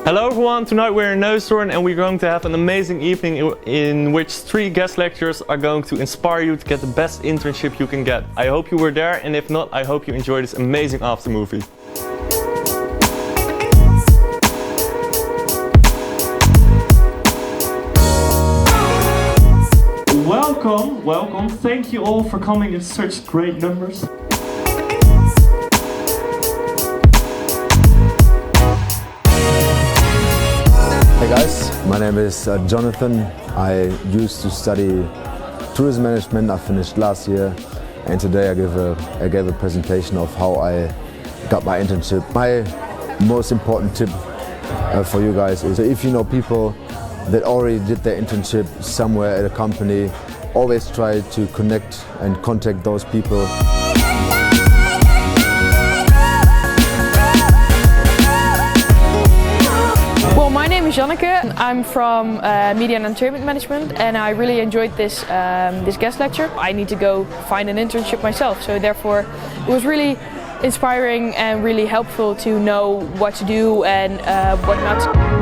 Hello everyone, tonight we're in Neushoorn and we're going to have an amazing evening in which 3 guest lecturers are going to inspire you to get the best internship you can get. I hope you were there, and if not, I hope you enjoy this amazing after movie. Welcome. Thank you all for coming in such great numbers. Hey guys, my name is Jonathan. I used to study tourism management. I finished last year, and today I gave a presentation of how I got my internship. My most important tip for you guys is, if you know people that already did their internship somewhere at a company, always try to connect and contact those people. My name is Janneke. I'm from Media and Entertainment Management, and I really enjoyed this guest lecture. I need to go find an internship myself, so therefore it was really inspiring and really helpful to know what to do and what not to do.